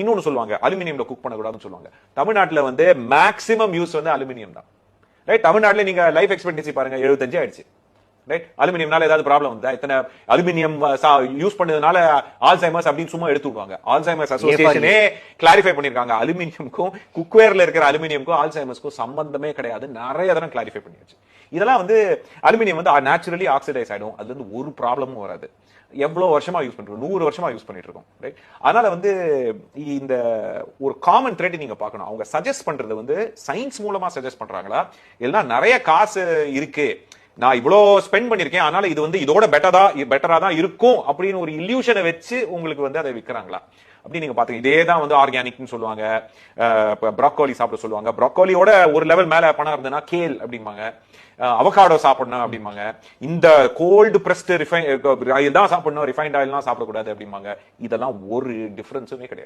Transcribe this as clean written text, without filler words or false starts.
இன்னொன்னு சொல்லுவாங்க அலுமினியம்ல குக் பண்ணக்கூடாதுன்னு சொல்லுவாங்க. தமிழ்நாட்டுல வந்து மேக்ஸிமம் யூஸ் வந்து அலுமினியம் தான். ரைட், தமிழ்நாட்டுல நீங்க லைஃப் எக்ஸ்பெக்டன்சி பாருங்க 75 ஆயிடுச்சு. ரைட், அலுமினியம்னால ஏதாவது ப்ராப்ளம் வந்தா இத்தனை அலுமினியம் யூஸ் பண்ணதுனால ஆல்சைமர்ஸ் அப்படின்னு சும்மா எடுத்து விடுவாங்க. ஆல்சைமர்ஸ் அசோசியேஷனே கிளாரிஃபை பண்ணிருக்காங்க அலுமினியம்க்கும் குக்வேர்ல இருக்கிற அலுமினியம்க்கும் ஆல்சைமர்ஸ்க்கும் சம்பந்தமே கிடையாது, நிறைய தடவை கிளாரிஃபை பண்ணியாச்சு. இதெல்லாம் வந்து அலுமினியம் வந்து நேச்சுரலி ஆக்சிடைஸ் ஆயிடும், அது வந்து ஒரு ப்ராப்ளமும் வராது. எவ்வளவு வருஷமா யூஸ் பண்றோம், 100 வருஷமா யூஸ் பண்ணிட்டு இருக்கோம். ரைட், அதனால வந்து இந்த ஒரு காமன் த்ரெட் நீங்க பார்க்கணும். அவங்க சஜஸ்ட் பண்றது வந்து சயின்ஸ் மூலமா சஜஸ்ட் பண்றாங்களா, இல்லைன்னா நிறைய காசு இருக்கு நான் இவ்வளோ ஸ்பெண்ட் பண்ணிருக்கேன் அதனால இது வந்து இதோட பெட்டரா தான் இருக்கும் அப்படின்னு ஒரு இல்யூஷனை வச்சு உங்களுக்கு வந்து அதை விற்கிறாங்களா அப்படி நீங்க பாத்தீங்க. இதே தான் வந்து ஆர்கானிக்னு சொல்லுவாங்க, ப்ரோக்கோலி சாப்பிட சொல்லுவாங்க. ப்ரோக்கோலியோட ஒரு லெவல் மேல பணம் இருந்ததுன்னா கேல் அப்படிம்பாங்க, அவகாடோ சாப்பிடணும் அப்படிம்பாங்க. இந்த கோல்டு பிரஸ்ட் ஆயில் தான் சாப்பிடணும், ரிஃபைண்ட் ஆயில் தான் சாப்பிடக்கூடாது அப்படிம்பாங்க. இதெல்லாம் ஒரு டிஃபரன்ஸுமே கிடையாது.